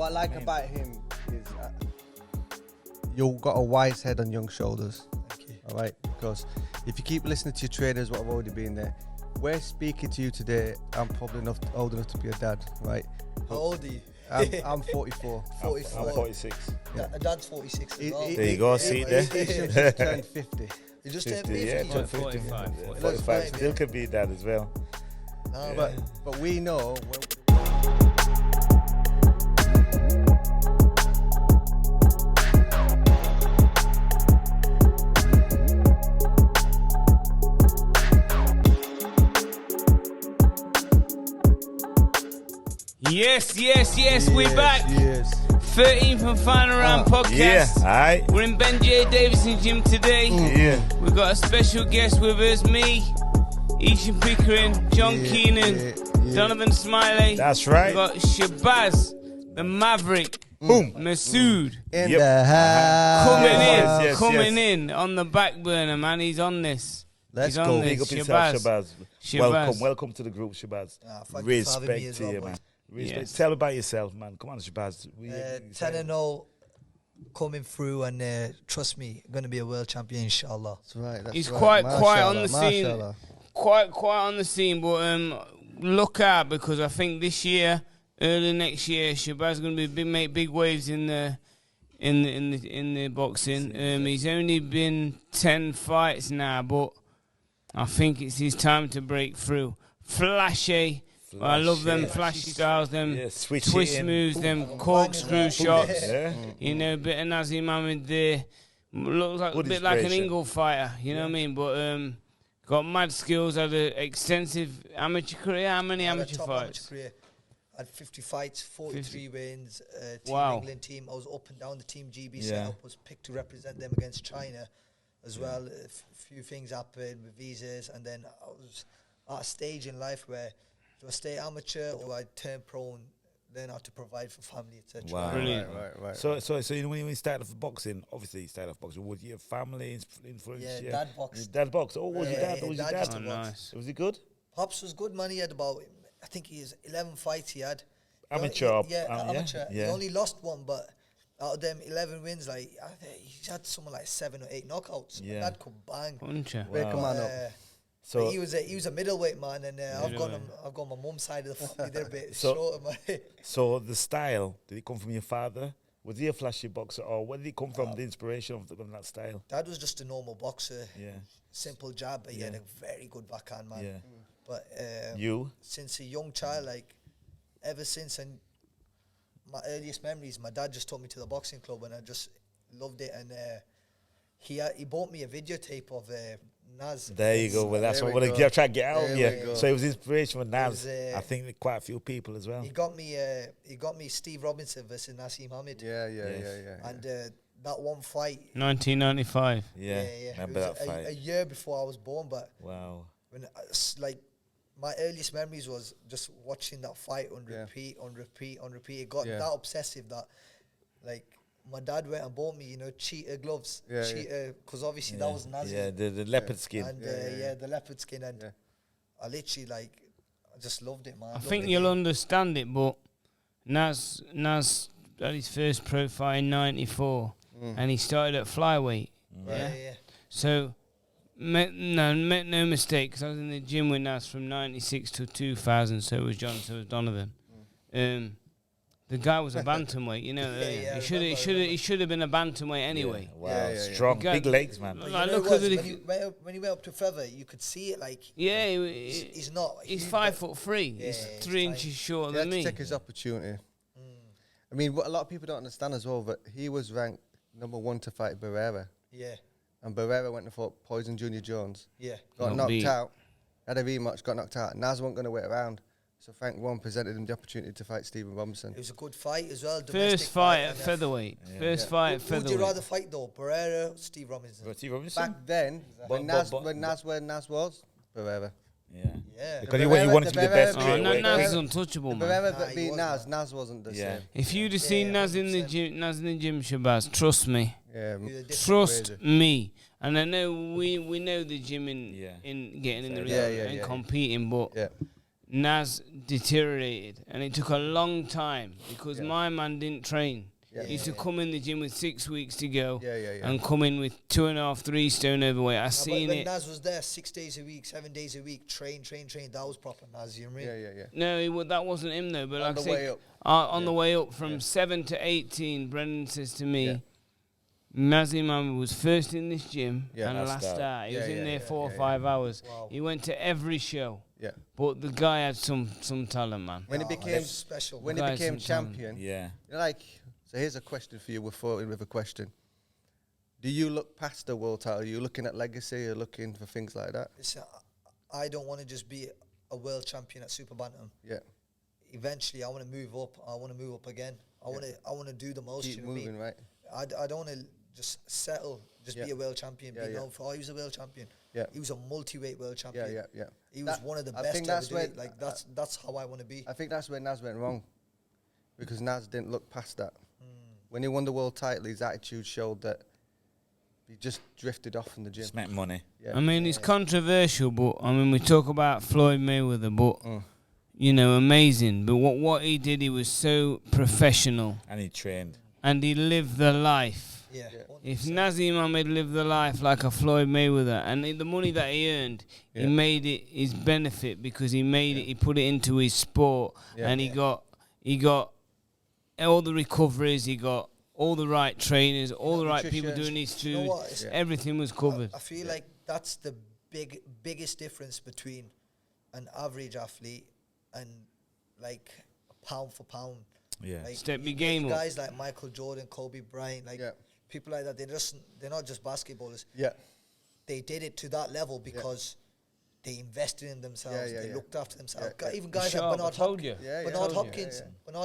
What I like about him is you've got a wise head on young shoulders. Thank you. All right, because if you keep listening to your trainers, what have already been there, we're speaking to you today. I'm probably old enough to be a dad, right? How old are you? I'm 44. 44. I'm 46. Yeah, Dad's 46 as well. There you go, see it there. He's just turned 50. You just turned 50, 50. yeah, 45. 45 still could be that as well. No, But we know. Yes, we're back. Yes. 13th and final round podcast. Yeah, alright. We're in Ben Davison gym today. Yeah. We've got a special guest with us, me, Ishan Pickering, John Keenan, Donovan Smiley. That's right. We've got Shabaz, the Maverick, Masoud. In Yep. the house. Coming in on the back burner, man. He's on this. Let's He's on go. this. Big up yourself, Shabaz. Shabaz. Welcome to the group, Shabaz. thank you for having me Respect as to well, you, boys. man. Respect. Yes. Tell about yourself, man. Come on, Shabaz. 10-0 coming through, and trust me, going to be a world champion, inshallah. That's right. That's He's right. quite on the Mashallah, scene. mashallah. Quite on the scene, but look out, because I think this year, early next year, Shabazz going to be make big waves in the boxing. He's only been 10 fights now, but I think it's his time to break through. Flashy. I love them flashy styles, them twist moves, them corkscrew shots. Yeah. You know, a bit of Nazim Ahmed there. Looks like a bit like an Ingle fighter, you know what I mean? But got mad skills, had an extensive amateur career. How many amateur fights? Amateur career. I had 50 fights, 43 wins. Team England team. I was up and down the Team GB setup. Was picked to represent them against China as well. A few things happened with visas, and then I was at a stage in life where do I stay amateur or I turn pro and learn how to provide for family, etc. Wow. Brilliant. Right. So you know, when you started off boxing, obviously you started off boxing. Was your family influence? Yeah, Dad boxed. Dad boxed. Oh, was your dad? Yeah, Was your Dad dad? used to Oh, box. nice. Was he good? Pops was good, man. He had about, I think he has 11 fights he had. Amateur. Amateur. Yeah. He only lost one, but out of them 11 wins, like I think he had something like 7 or 8 knockouts. Yeah. Dad could bang. Puncher. Wake a man up. So he was a middleweight man, and I've got my mum's side of the family. They're a bit shorter, man. So the style, did it come from your father? Was he a flashy boxer, or where did it come from? The inspiration of that style? Dad was just a normal boxer. Yeah. Simple jab, but he had a very good backhand, man. Yeah. But You? since a young child, like ever since, and my earliest memories, my dad just took me to the boxing club, and I just loved it. And he bought me a videotape of Naz. There you go. Well, that's There what we we're go. trying to get out. There we Yeah. go. So it was inspiration for Naz. was, I think quite a few people as well. He got me Steve Robinson versus Naseem Hamid. Yeah. And that one fight. 1995. Yeah. It Remember was that fight? a year before I was born, but Wow. when my earliest memories was just watching that fight on repeat. It got that obsessive that like my dad went and bought me, cheetah gloves, because obviously that was Nazi. Yeah, the leopard skin. And the leopard skin, and I literally I just loved it, man. I think you'll understand it, but Naz had his first pro fight in 94, and he started at flyweight. Yeah. So, make no mistake, because I was in the gym with Naz from 96 to 2000, so was John, so was Donovan. The guy was a bantamweight, he should have been a bantamweight anyway. Wow. Yeah. Strong, big legs, man. Like, Look look at when he went up to feather, you could see it like he's not. He's huge, 5'3". Yeah, He's he's 3 tiny. inches shorter He had than to me. take his opportunity. I mean, what a lot of people don't understand as well, that he was ranked number 1 to fight Barrera. Yeah, And Barrera went and fought Poison Junior Jones. yeah. Got Not knocked beat. out. Had a rematch, got knocked out. Naz wasn't going to wait around. So Frank One presented him the opportunity to fight Stephen Robinson. It was a good fight as well. First domestic fight at and featherweight. First fight at Who would you featherweight. rather fight though, Barrera or Steve Robinson? Steve Robinson? Back then, when Naz was, Barrera. Yeah. Because you wanted to be the best. Barrera- Oh, straight no, away. Naz is untouchable, man. Barrera Nah, that he beat was, Naz, man. Naz wasn't the Yeah. same. If you'd have seen Naz in the 100%. gym, Shabazz, trust me. Yeah, He was a different Trust crazy. me. And I know we know the gym in getting in the ring Yeah, and yeah. competing, but Yeah. Nas deteriorated, and it took a long time because my man didn't train. He used to come in the gym with 6 weeks to go and come in with 2.5, 3 stone overweight. I seen when it. Nas was there 6 days a week, 7 days a week, train. That was proper Nas, you know what I mean? No, that wasn't him though. But On like the I say, way up. on the way up from 7 to 18, Brendan says to me, Nazim Ahmed was first in this gym and last out. He was in there 4 or 5 hours. Wow. He went to every show. Yeah. But the guy had some talent, man. When he became special. when he Guys became sometimes. champion, Yeah. like, so here's a question for you. We're floating with a question. Do you look past the world title? Are you looking at legacy? You're looking for things like that? Listen, I don't want to just be a world champion at Super Bantam. Yeah. Eventually, I want to move up. I want to move up again. I want to do the most. Keep you know what I moving, mean? right? I don't want to just settle, just be a world champion. Be known for, he was a world champion. Yeah. He was a multi-weight world champion. Yeah. He was one of the best to ever do it. Like that's how I want to be. I think that's where Nas went wrong, because Nas didn't look past that. When he won the world title, his attitude showed that he just drifted off from the gym. Just make money. Yeah. I mean, it's controversial, but I mean, we talk about Floyd Mayweather, but you know, amazing. But what he did, he was so professional, And he trained. and he lived the life. Yeah. If Nazim Ahmed lived the life like a Floyd Mayweather, and the money that he earned, he made it his benefit because he made it. He put it into his sport, and he got all the recoveries. He got all the right trainers, all the right people doing his food. You know what? Everything was covered. I feel like that's the biggest difference between an average athlete and like pound for pound. Yeah. Like Step you your get game up. guys like Michael Jordan, Kobe Bryant, like people like that. They're not just basketballers. Yeah. They did it to that level because they invested in themselves. They looked after themselves. Even Guys guys like Bernard told you. Bernard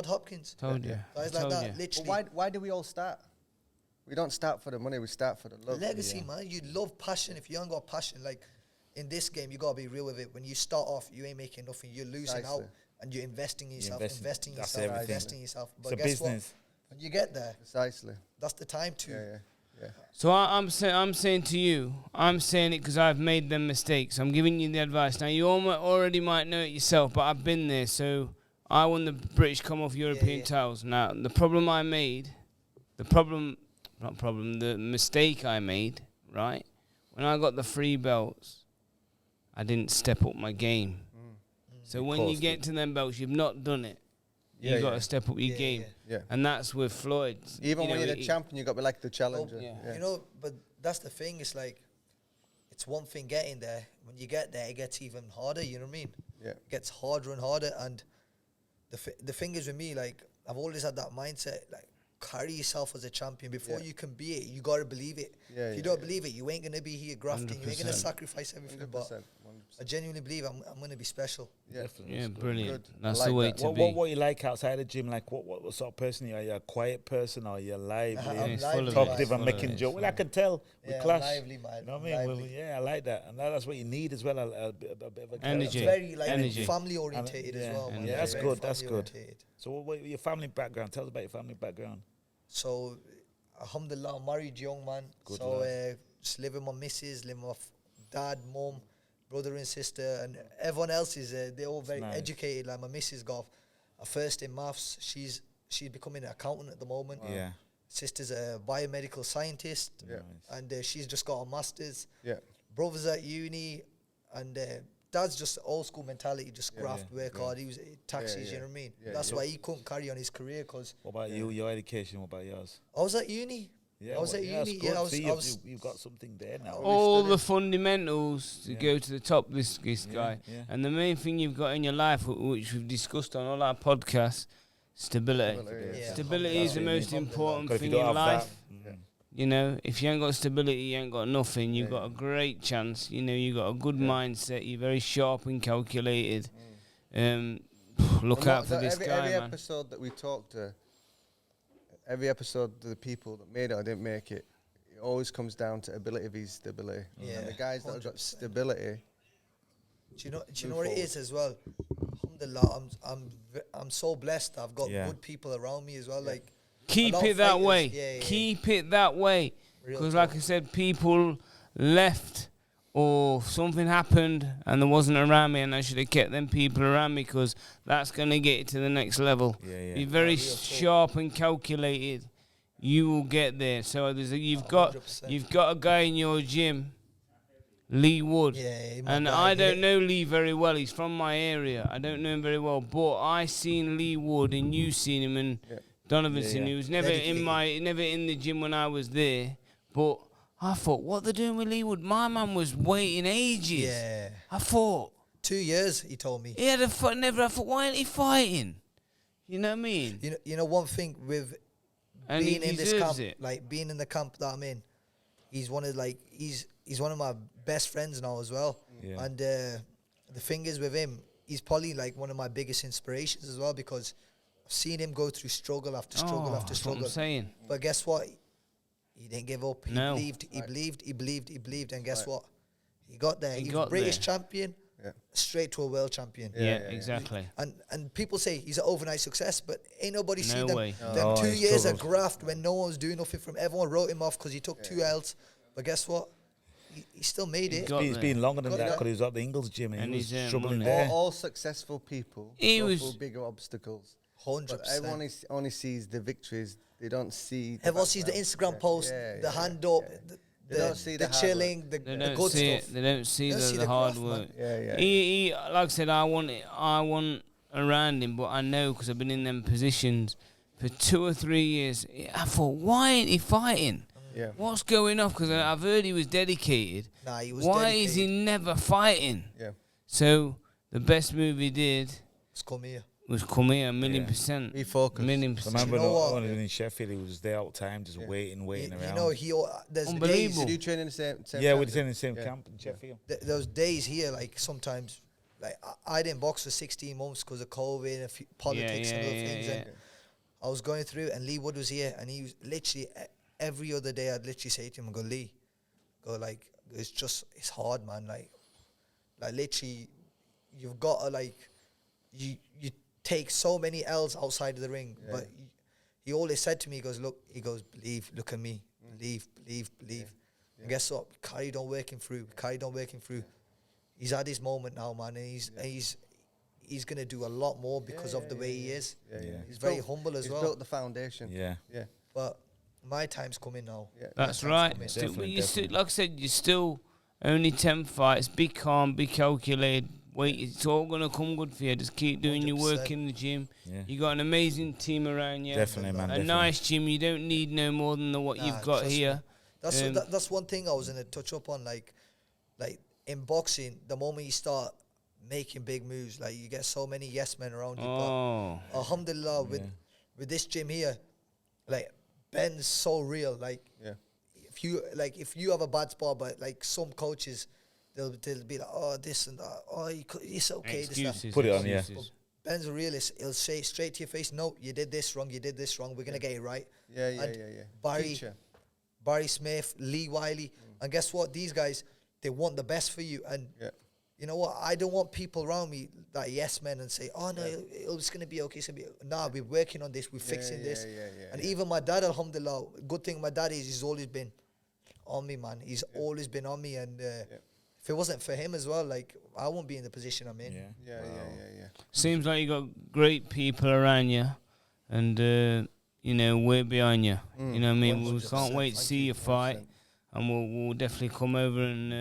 Hopkins. Told you. Guys like that, literally. But why do we all start? We don't start for the money. We start for the love. Legacy, man. You love passion. If you ain't got passion, like in this game, you gotta be real with it. When you start off, you ain't making nothing. You're losing out, and you're investing in yourself, investing in yourself. But It's a guess business. what? When you get there, Precisely. that's the time to. So I'm saying to you, I'm saying it because I've made them mistakes. I'm giving you the advice. Now, you already might know it yourself, but I've been there. So I won the British Commonwealth European titles. Now, the mistake I made, right? When I got the 3 belts, I didn't step up my game. So when you get to them belts, you've not done it. You got to step up your game. Yeah. And that's with Floyd. Even when you're the champion, you got to be like the challenger. You know, but that's the thing. It's like, it's one thing getting there. When you get there, it gets even harder. You know what I mean? Yeah. It gets harder and harder. And the thing is with me, like, I've always had that mindset, like, carry yourself as a champion. Before you can be it, you got to believe it. If you don't believe it, you ain't going to be here grafting. 100%. You ain't going to sacrifice everything. 100%. But I genuinely believe I'm going to be special. Yeah, brilliant. Good. That's like the way that. to be. What you like outside the gym? Like what sort of person are you? Are you a quiet person or are you lively? I'm lively, talkative and making jokes. Well, I can tell. We clash. Lively, man. You know what I mean? I like that. And that's what you need as well. A bit of a Energy. It's very Energy. family orientated as well. Man. Yeah, that's Very good. That's family good. orientated. So what your family background? Tell us about your family background. So, alhamdulillah, I'm married young, man. Good just living with my missus, living with my dad, mum, brother and sister, and everyone else is, they're all very educated. Like my missus got a first in maths. She's becoming an accountant at the moment. Yeah. Sister's a biomedical scientist. Yeah. And she's just got a master's. Yeah. Brother's at uni, and dad's just old school mentality, just graft, work hard. He was taxis, you know what I mean? That's why he couldn't carry on his career. Cause what about you? Your education? What about yours? I was at uni. Yeah, I was at uni. Yeah, I was. You've got something there now. All the fundamentals to go to the top. This guy, yeah. and the main thing you've got in your life, which we've discussed on all our podcasts, stability. Stability is the most important thing in life. You know, if you ain't got stability, you ain't got nothing. You've got a great chance. You know, you got a good mindset. You're very sharp and calculated. Look out for this guy, every man. episode that we talked to, every episode the people that made it or didn't make it, it always comes down to ability v stability. Yeah, and the guys that have got 100%. stability. Do you know what it is as well? Alhamdulillah, I'm so blessed. I've got good people around me as well. Like, keep a lot it of that fighters, way. Keep it that way. Real Because, talk. like I said, people left or something happened and there wasn't around me, and I should have kept them people around me, because that's going to get you to the next level. Be very sharp and calculated. You will get there. So you've got a guy in your gym, Lee Wood, and I don't know Lee very well. He's from my area. I don't know him very well, but I seen Lee Wood and you seen him, and Donovan. He was never in the gym when I was there, but I thought, what they're doing with Lee Wood? My man was waiting ages. Yeah. I thought 2 years. He told me he had a fight. Never. I thought, why ain't he fighting? You know what I mean? You know one thing with and being in this camp, it. like being in the camp that I'm in, he's one of my best friends now as well. Yeah. And the thing is with him, he's probably like one of my biggest inspirations as well, because I've seen him go through struggle after struggle after that's struggle. what I'm saying. But guess what? He didn't give up. He No. believed, and guess what? He got there. He was got British there. champion, straight to a world champion. Yeah, exactly. And people say he's an overnight success, but ain't nobody No seen them. way. Them 2 he years of struggled. graft when no one was doing nothing from. Everyone wrote him off because he took 2 L's. But guess what? He still made it. got It's there. been longer than Got that, there. because he was at the Ingles gym and And he was he's struggling money. there. All successful people He go was- through bigger obstacles. 100%. But everyone only sees the victories. They don't see. Everyone sees the Instagram post, the hand up, They don't see the the hard chilling, the They good don't see stuff. it. They don't see They don't see the the hard craft, work. man. He, like I said, I want around him, but I know because I've been in them positions for 2 or 3 years. I thought, why ain't he fighting? Yeah. What's going on? Because I've heard he was dedicated. Nah, he was Why is he dedicated. never fighting? Yeah. So the best move he did Let's come here. was come here, 1,000,000%. Be focused. 1,000,000%. I remember You know what? when he was in Sheffield, he was there all the time, just waiting around. You know, there's Unbelievable. days. Did you train in the same yeah, camp? we were in the same Yeah. camp in Sheffield. Those days here, like sometimes, like I didn't box for 16 months because of COVID and a few politics and other things. And I was going through, and Lee Wood was here, and he was literally every other day I'd literally say to him, I go, Lee, it's hard, man. Like literally, you've got to you take so many L's outside of the ring. Yeah. But he always said to me, believe, look at me, believe. Yeah. And guess what? Carried on working through. He's at his moment now, man, and he's gonna do a lot more because of the way he is. Yeah. He's very humble as He's well. built the foundation. Yeah. Yeah. But my time's coming now. Yeah. That's My time's right. coming. Still, but Definitely, you still, like I said, you're still only 10 fights. Be calm, be calculated. Wait, it's all going to come good for you. Just keep doing your work 100%. in the gym. Yeah. You got an amazing team around you. Definitely, man. A Definitely. nice gym. You don't need no more than what you've got trust me. here. That's one thing I was gonna touch up on. Like in boxing, the moment you start making big moves, like you get so many yes men around you. Oh, But alhamdulillah, with this gym here, like Ben's so real. Like Yeah. if you have a bad spot, but like some coaches, they'll be like, oh, this and that. Oh, it's okay. This, that. excuses. Put it on, yeah. excuses. Ben's a realist. He'll say straight to your face, no, you did this wrong. We're gonna get it right. Yeah. Barry, Teacher. Barry Smith, Lee Wiley, and guess what? These guys, they want the best for you. And you know what? I don't want people around me that yes men and say, oh no, it's gonna be okay. Nah, we're working on this. We're fixing this. And even my dad, alhamdulillah, good thing my dad is he's always been on me, man. He's always been on me, and if it wasn't for him as well, like I won't be in the position I'm in. Yeah. Seems like you got great people around you, and you know, we're behind you. You know what I mean? We can't wait to see you fight, and we'll definitely come over and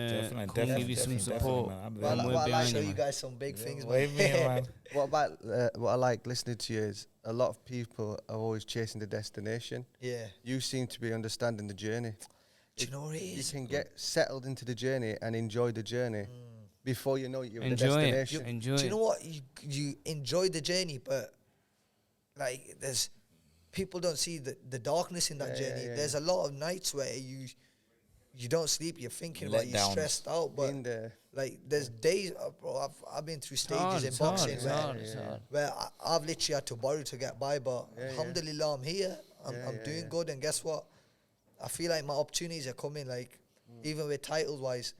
give you some support. Man. And we're Well, I'll behind show you, you man. guys some big things, Wait man. me, man. What about what I like listening to you is a lot of people are always chasing the destination. Yeah. You seem to be understanding the journey. Do you know what it You is? can get settled into the journey and enjoy the journey before you know you're at the Enjoy it. destination. Enjoy Do you it. know what? You enjoy the journey, but like there's people don't see the darkness in that journey. There's a lot of nights where you don't sleep. You're thinking about. You're stressed out. But In there. like there's days, bro. I've been through stages hard, in it's hard, boxing it's where, hard, it's hard. where I, I've literally had to borrow to get by. But alhamdulillah, I'm here. I'm doing good. And guess what? I feel like my opportunities are coming. Like even with titles wise,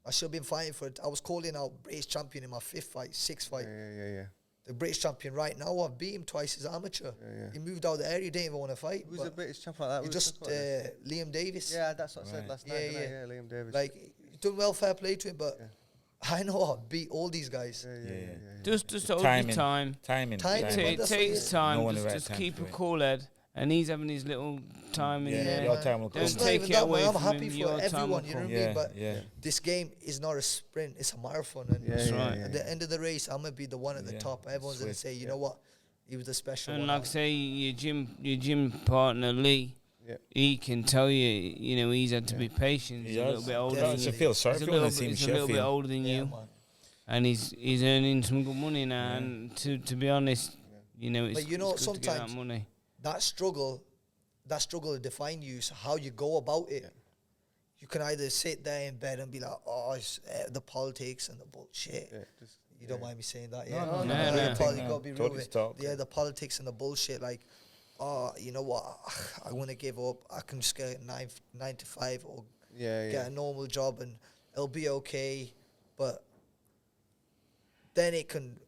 I should have been fighting for it. I was calling out British champion in my sixth fight. Yeah. The British champion right now, I've beat him twice as amateur. He moved out of the area, he didn't even want to fight. Who's the British champion like that? He just Liam Davis. Yeah, that's what I said last night. Yeah. Liam Davis. Like done well, fair play to him, but I know how to beat all these guys. Just hold your time. Timing. It takes time. Just keep a cool head. And he's having his little time in there. Your time will come. It's not take even it that, away man. I'm from happy him. for Your time will everyone, you know come. what I mean? But Yeah. this game is not a sprint, it's a marathon. And That's right. at the end of the race, I'm going to be the one at the top. Everyone's going to say, you know what? He was the special And one. like I say, your gym partner, Lee, he can tell you, you know, he's had to be patient. He's a little bit older than you. Feel sorry He's for you when I see him a little bit older than you. Man. And he's earning some good money now. And to be honest, you know, it's, But you know, it's good to get sometimes that money. that struggle will define you. So how you go about it. You can either sit there in bed and be like, oh, it's the politics and the bullshit. You don't mind me saying that, yeah? No. You gotta be real with it. Yeah, the politics and the bullshit, like, oh, you know what? I want to give up. I can just get 9 to 5 or get a normal job and it'll be okay. But then it can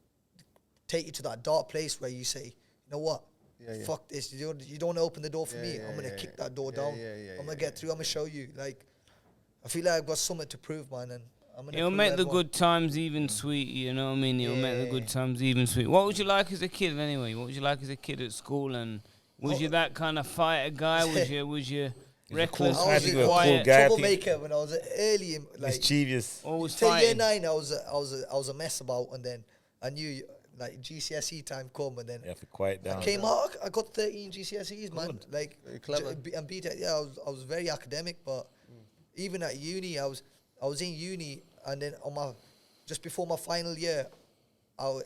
take you to that dark place where you say, you know what? Fuck this. You don't want to open the door for me. I'm going to kick that door down. I'm going to get through. I'm going to show you. Like, I feel like I've got something to prove, man. And I'm going to It'll make the good times even sweet, you know what I mean? It'll make the good times even sweet. What was you like as a kid anyway? What was you like as a kid at school? And was you that kind of fighter guy? Was you reckless? I was a quiet? troublemaker when I was early in, like, mischievous. Always till year fighting. 9, I was a mess about, and then I knew like GCSE time come, and then You have to quiet down. I came out. I got 13 GCSEs, man. Like, very clever. And beat it. Yeah, I was very academic, but even at uni, I was in uni, and then just before my final year, I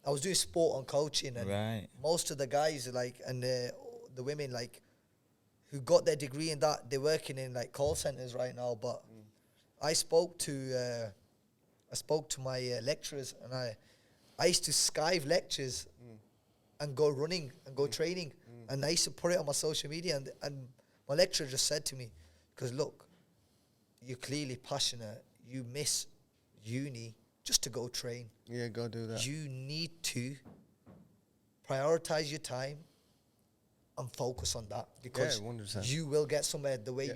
was doing sport and coaching, and most of the guys and the women who got their degree in that, they're working in like call centers right now. But I spoke to my lecturers, and I used to skive lectures and go running and go training, and I used to put it on my social media, and my lecturer just said to me, because look, you're clearly passionate, you miss uni just to go train. Yeah, go do that. You need to prioritize your time and focus on that, because 100%. you will get somewhere the way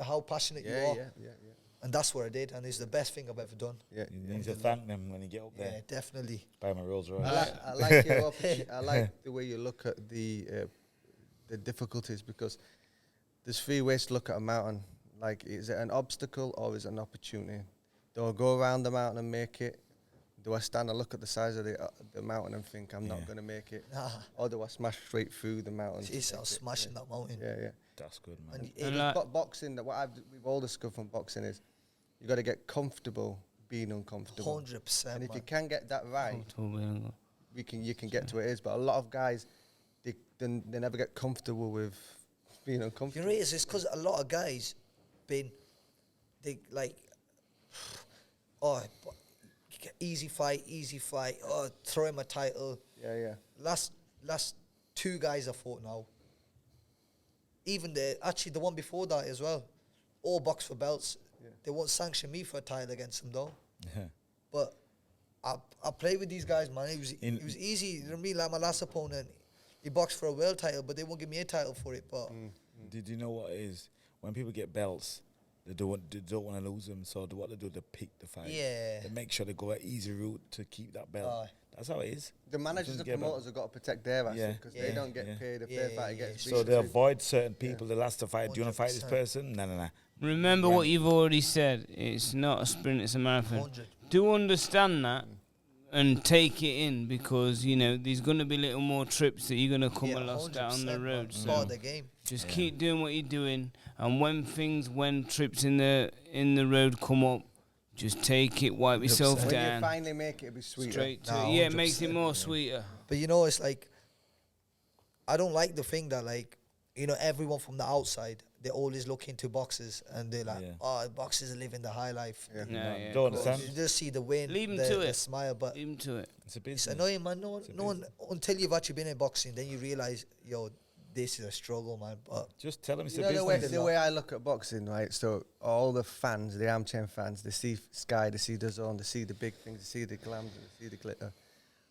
how passionate you are. Yeah. And that's what I did, and it's the best thing I've ever done. Yeah, You need to thank them when you get up there. Yeah, definitely. Buy my Rolls Royce. I like your I like the way you look at the difficulties, because there's 3 ways to look at a mountain. Like, is it an obstacle or is it an opportunity? Do I go around the mountain and make it? Do I stand and look at the size of the mountain and think I'm not going to make it? Nah. Or do I smash straight through the mountain? I was smashing that mountain. Yeah. That's good, man. And Boxing, we've all discovered from boxing is you got to get comfortable being uncomfortable. 100%. And if you can get that right, you can get to where it is. But a lot of guys, they never get comfortable with being uncomfortable. You know what it is? It's because a lot of guys easy fight. Oh, throw him a title. Yeah. Last 2 guys I fought now. Even the one before that as well. All box for belts. Yeah. They won't sanction me for a title against them though. Yeah. But I played with these guys, man. It was easy. You know what I mean? Like my last opponent, he boxed for a world title, but they won't give me a title for it. But Did you know what it is? When people get belts, they don't want to lose them, so what they do, they pick the fight. Yeah. They make sure they go an easy route to keep that belt. That's how it is. The managers and promoters have got to protect their assets, because they don't get paid if their fighter gets beat. So they avoid certain people. They'll ask to fight. Do you want to fight this person? No. Remember what you've already said. It's not a sprint, it's a marathon. 100. Do understand that and take it in, because, you know, there's going to be little more trips that you're going to come and lost down the road. So part of the game. just keep doing what you're doing, and when trips in the road come up, just take it, wipe yourself When down. you finally make it, it'll be sweeter. Straight to Nah, it. Yeah, it 100%. makes it more sweeter. But you know, it's like, I don't like the thing that, like, you know, everyone from the outside, they always look into boxers and they're like, oh, boxers are living the high life. Yeah. Don't understand. You just see the win, Leave 'em the, to the it. smile, but Leave 'em to it. It's a it's business. annoying, man. No one, until you've actually been in boxing, then you realize, yo, this is a struggle, man. But Just tell them it's You a know business. the way I look at boxing, right? So all the fans, the armchair fans, they see Sky, they see the zone, they see the big things, they see the glamour, they see the glitter.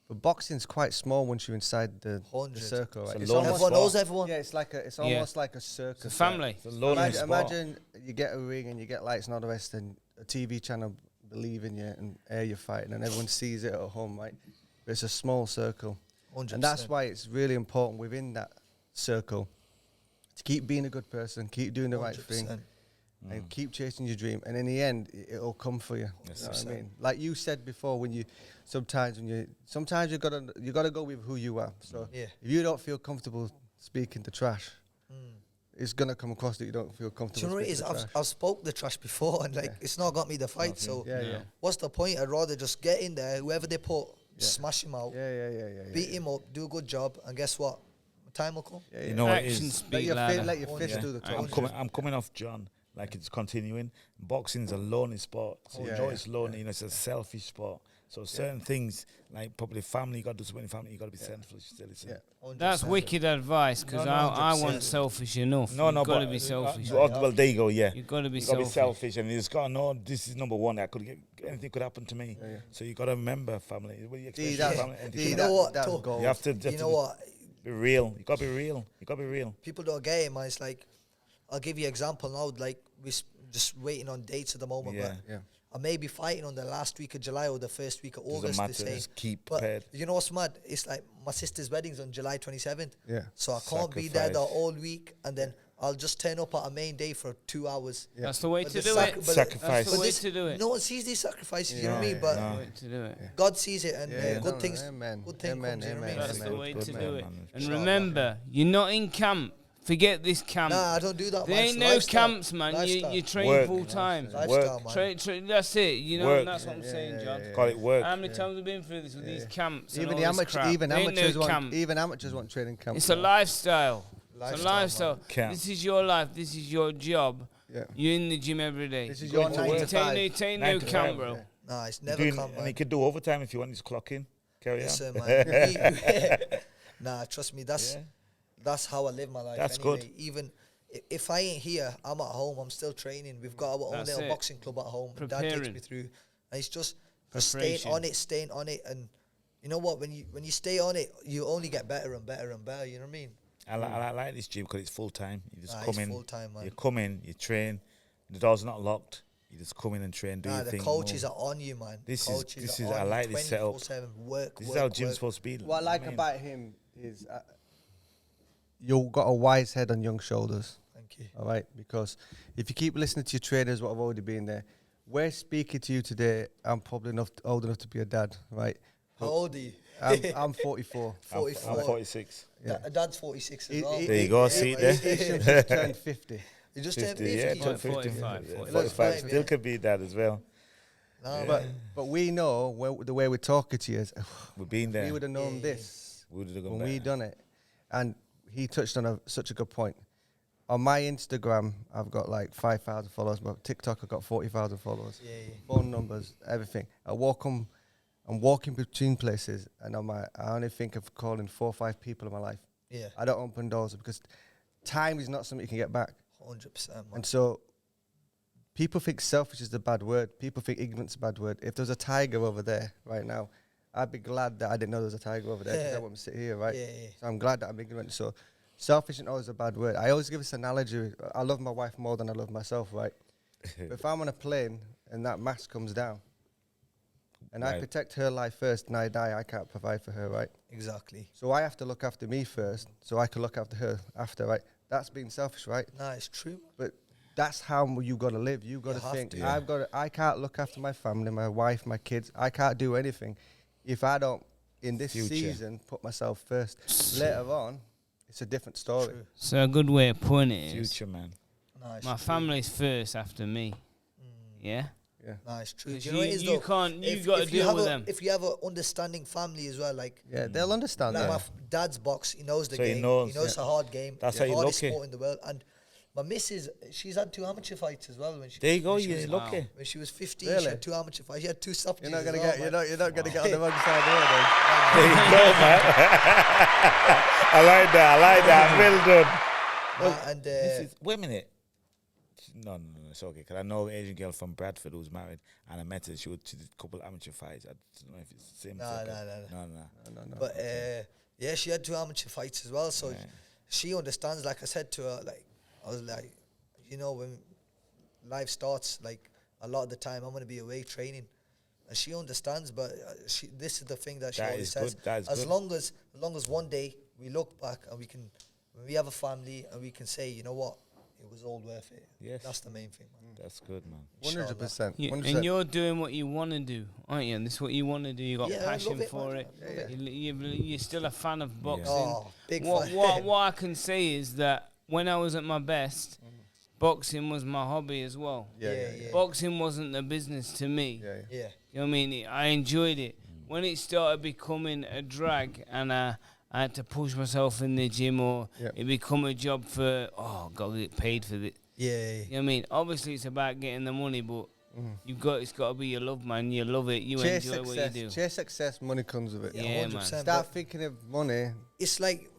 But boxing's quite small once you're inside the circle, right? It's almost everyone knows everyone. Yeah, it's almost like a circus. It's a family. It's a lonely sport. Imagine you get a ring and you get lights and all the rest, and a TV channel believe in you and air your fight, and everyone sees it at home, right? But it's a small circle. 100%. And that's why it's really important within that circle to keep being a good person, keep doing the right thing, and keep chasing your dream. And in the end, it'll come for you. Yes, You know what I mean? Like you said before, sometimes you gotta go with who you are. So if you don't feel comfortable speaking the trash, it's gonna come across that you don't feel comfortable. Do you know what it is? I've spoke the trash before, and it's not got me the fight. So what's the point? I'd rather just get in there, whoever they put, smash him out, beat him up, do a good job, and guess what? Time will come. You know what it is? Let your fist do the talk. I'm coming off John. Like it's continuing. Boxing's a lonely sport. So it's lonely. You know, it's a selfish sport. So certain things, like probably family, you got to do something in family. You got to be selfish still. That's wicked advice, because I want selfish enough. No, you've got to be selfish. Well, there you go. Yeah, you've got to be selfish, and you just got to know this is number one. Anything could happen to me. So you got to remember family. You know what? You have to. You know what? Be real. You got to be real. You got to be real. People don't get it, man. It's like, I'll give you an example now. Like, we're just waiting on dates at the moment. But I may be fighting on the last week of July or the first week of August. Doesn't matter. Just keep prepared. You know what's mad? It's like my sister's wedding's on July 27th. Yeah. So I can't be there the whole week, and then I'll just turn up at a main day for 2 hours. Yeah. That's the way to do it. Sacrifice. That's the way to do it. No one sees these sacrifices, you know what I mean? But to do it. God sees it, and good things. Amen. Good things comes, you know what I mean? That's the way to do it. And Sure, remember, you're not in camp. Forget this camp. Nah, I don't do that. There ain't no camps, man. You train full time. That's it. You know, and that's what I'm saying, John. Call it work. How many times we've been through this with these camps? Even amateurs want training camp. It's a lifestyle. It's a lifestyle. This is your life. This is your job. You're in the gym every day. This is your 9 to 5. Take no camp, bro. Nah, it's never camp, man. And you could do overtime if you want. Just clock in. Carry on. Man. Nah, trust me. That's how I live my life. That's anyway. good. Even if I ain't here, I'm at home. I'm still training. We've got our own little boxing club at home. Dad takes me through, and it's just staying on it. And you know what? When you stay on it, you only get better and better and better. You know what I mean? I like this gym because it's full time. You just come in. Full time, man. You come in, you train. The door's not locked. You just come in and train. Do your thing. The coaches are on you, man. This is I like this setup. This is how gym's supposed to be. What I like about him is you've got a wise head on young shoulders. Thank you. All right, because if you keep listening to your trainers, what have already been there, we're speaking to you today. I'm probably old enough to be a dad, right? How old are you? I'm 44. 44. I'm 46. Dad's 46 as well. There you go. See it there. Isham just turned 50. You just turned 50. Yeah, turned 45. Still could be that as well. No, but we know the way we're talking to you is we've been there. We would have known this when we done it. And he touched on such a good point. On my Instagram, I've got like 5,000 followers. But TikTok, I've got 40,000 followers. Phone numbers, everything. I'm walking between places, and I only think of calling 4 or 5 people in my life. Yeah. I don't open doors because time is not something you can get back. 100%. Man. And so people think selfish is a bad word. People think ignorance is a bad word. If there's a tiger over there right now, I'd be glad that I didn't know there was a tiger over there because I wouldn't sit here, right? So I'm glad that I'm ignorant. So selfish isn't always a bad word. I always give this analogy. I love my wife more than I love myself, right? But if I'm on a plane and that mask comes down and I protect her life first and I die, I can't provide for her, right? Exactly. So I have to look after me first so I can look after her after, right? That's being selfish, right? Nah, it's true. But that's how you got to live. You got to think, I can't look after my family, my wife, my kids. I can't do anything if I don't, in this season, put myself first. Later on, it's a different story. True. So a good way of putting it is, future, man. Nice. My family's first after me. Yeah? Yeah. Nice, true. You know what it is, you can't, you've got to deal with them. If you have an understanding family as well, like... Yeah, they'll understand that. My dad's box, he knows the game. He knows it's a hard game. That's how you look sport in the world. And my missus, she's had 2 amateur fights as well. When she, there you go, you're lucky. When she was 15, she had 2 amateur fights. She had 2 stoppages. You're not going to get on the wrong side there, then. There you go, man. I like that. Well done. And wait a minute. No, it's okay. Because I know an Asian girl from Bradford who's married, and I met her. She did a couple of amateur fights. I don't know if it's the same. No. But yeah, she had 2 amateur fights as well. So she understands. Like I said to her, like I was like, you know, when life starts, like a lot of the time I'm going to be away training. And she understands, but this is the thing that she always says. As long as one day we look back and we have a family and we can say, you know what, it was all worth it. Yes. That's the main thing, man. That's good, man. 100%. And you're doing what you want to do, aren't you? And this is what you want to do. You got passion for man. it. You're still a fan of boxing. Oh, big fan. What I can say is that when I was at my best, boxing was my hobby as well. Yeah. Boxing wasn't the business to me. Yeah. You know what I mean? I enjoyed it. When it started becoming a drag and I had to push myself in the gym or it become a job for, got to get paid for it. Yeah. You know what I mean? Obviously, it's about getting the money, but it's got to be your love, man. You love it. You Chase enjoy success, what you do. Chase success, money comes with it. Yeah, 100%. man. Start thinking of money. It's like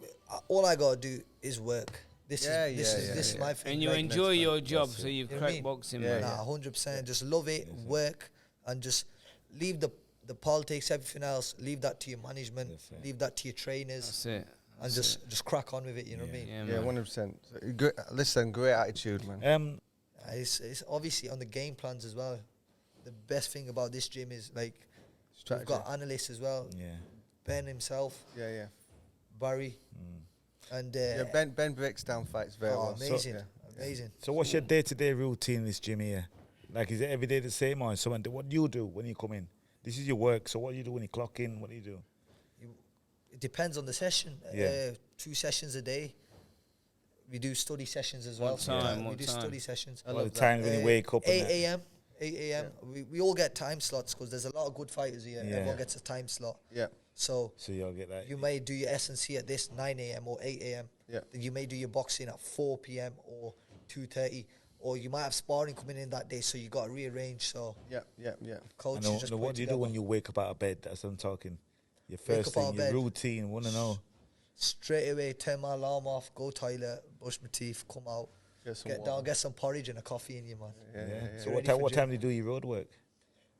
all I got to do is work. This is my thing. And you like, enjoy your job, so you You know what I crack mean? boxing, Yeah, man. Nah, 100%. Just love it, work, and just leave the politics, everything else. Leave that to your management. Leave that to your trainers. That's it. And just crack on with it. You know what I mean? Yeah, Yeah, man. 100%. Listen, great attitude, man. It's obviously on the game plans as well. The best thing about this gym is like we've got analysts as well. Yeah. Ben himself, Yeah. Barry, and Ben breaks down fights very well. amazing, amazing. So what's your day-to-day routine in this gym here? Like, is it every day the same, or what do you do when you come in? This is your work, so what do you do when you clock in? What do you do? It depends on the session. Yeah. 2 sessions a day. We do study sessions as What well. time? Sometimes What we do time? study sessions. By the time when you wake up, 8 a.m. 8 a.m. We all get time slots because there's a lot of good fighters here. Yeah. Everyone gets a time slot. Yeah. So you'll get that. you may do your S&C at this 9 a.m. or 8 a.m. Yeah. Then you may do your boxing at 4 p.m. or 2:30, or you might have sparring coming in that day, so you got to rearrange. So Yeah. coach I know, just what do you do when you wake up out of bed? That's what I'm talking. Your first up out thing, of your bed. routine. Want to know? straight away turn my alarm off, go toilet, brush my teeth, come out, get down, get some porridge and a coffee in you, man. Yeah. So ready for what gym. time do you do your road work?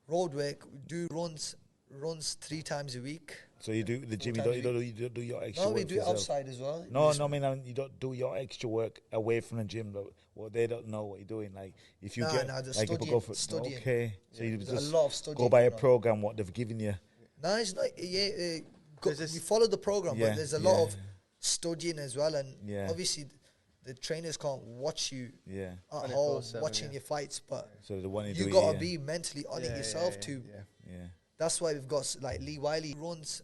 Road work, we do runs 3 times a week. So you do the gym. You don't do your extra No, work we for do it yourself? outside as well. No, I mean you don't do your extra work away from the gym. Though. Well, they don't know what you're doing. Like if you get just like people go for studying. okay, so you There's just a lot of studying go by a going on. program what they've given you. No, it's not. We follow the program, Yeah, but there's a lot yeah. of studying as well, and Yeah. obviously the trainers can't watch you Yeah. at home 24/7, watching yeah. your fights, but So the one you do gotta it, be mentally on it yourself too. Yeah. That's why we've got like Lee Wiley runs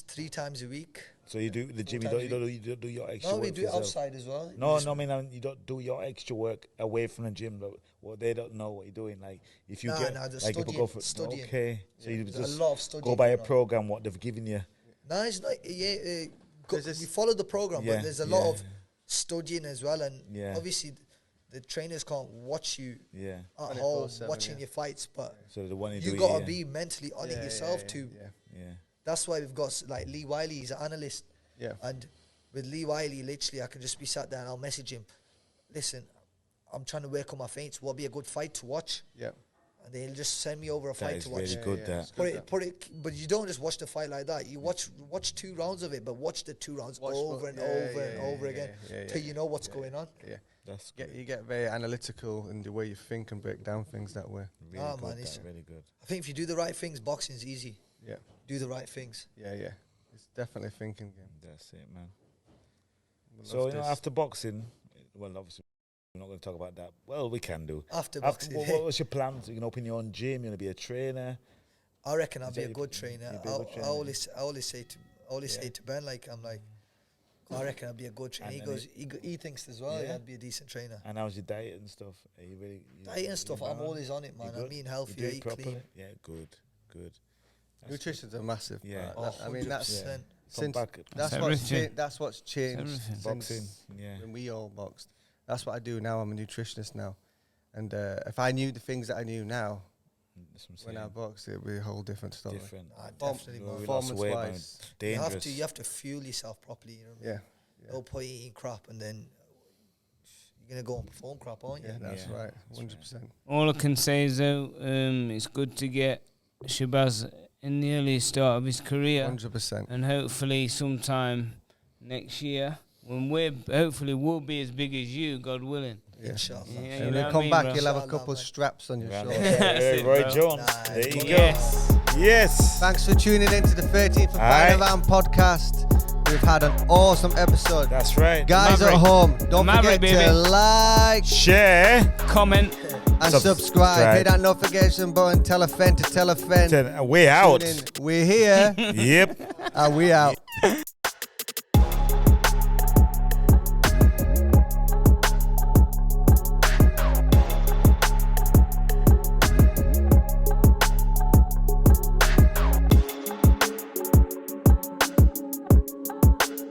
3 times a week. So you do the gym. You Sometimes don't do your extra No, work we for do it yourself? outside as well. No, I mean you don't do your extra work away from the gym. Though. Well, they don't know what you're doing. Like if you get just like people go for studying. okay, so you There's just a lot of studying go by a going on. program what they've given you. No, it's not. We follow the program, Yeah, but there's a lot yeah. of studying as well, and Yeah. obviously the trainers can't watch you Yeah. at home 24/7, watching yeah. your fights, but So the one you you do gotta it, be mentally on it yourself too. Yeah. That's why we've got like Lee Wiley, he's an analyst, Yeah. and with Lee Wiley, literally, I can just be sat there and I'll message him. Listen, I'm trying to work on my feints. What'll be a good fight to watch? Yeah. And they'll just send me over a That fight is to watch. really good. That. But you don't just watch the fight like that. You watch 2 rounds of it, but watch the 2 rounds over and over again till you know what's going on. Yeah. That's You get very analytical in the way you think and break down things that way. really Ah, good. man, it's- Really good. I think if you do the right things, boxing's easy. Yeah. Do the right things. Yeah. It's definitely a thinking game. That's it, man. We So love this. after boxing, well, obviously we're not going to talk about that. Well, we can do. After boxing, what was your plans? You can open your own gym. You're going to be a trainer. I reckon I'll Is be that a good trainer. you'd be a good trainer, I always say to Ben, like I'm like, I reckon I'll be a good trainer. He And goes, he thinks as well. Yeah. I'd be a decent trainer. And how's your diet and stuff? Are you really Diet and stuff, I'm always on it, man. You I'm eating healthy, You do I it eat properly? clean. Yeah, good. That's Nutrition's a massive Yeah. part. I mean, that's 100%. From back that's what's changed everything. since boxing. Yeah. when we all boxed. That's what I do now. I'm a nutritionist now, and if I knew the things that I knew now That's what I'm when I saying. boxed, it'd be a whole different story. Different. Definitely, No, man. we lost weight, man. Performance-wise, Dangerous. You have to fuel yourself properly. You know what I mean? Yeah. No point eating crap and then you're going to go and perform crap, aren't you? Yeah, that's right. 100%. All I can say is, though, it's good to get Shabaz in the early start of his career. 100%. And hopefully sometime next year, when we'll be as big as you, God willing. Yeah. Inshallah. Yeah, And you when know you what come I mean, back, bro? you'll have a couple of straps on your shoulder. That's Roy it, bro. Jones. Nah, There you go. Yes. Yes. Thanks for tuning in to the 13th of Aye. Van podcast. We've had an awesome episode. That's right. Guys Maverick. at home, don't Maverick, forget to baby. like Share. Comment. and subscribe. Hit that notification button. Tell a friend to tell a friend. We're out. Tune in. We're here Yep. and we out.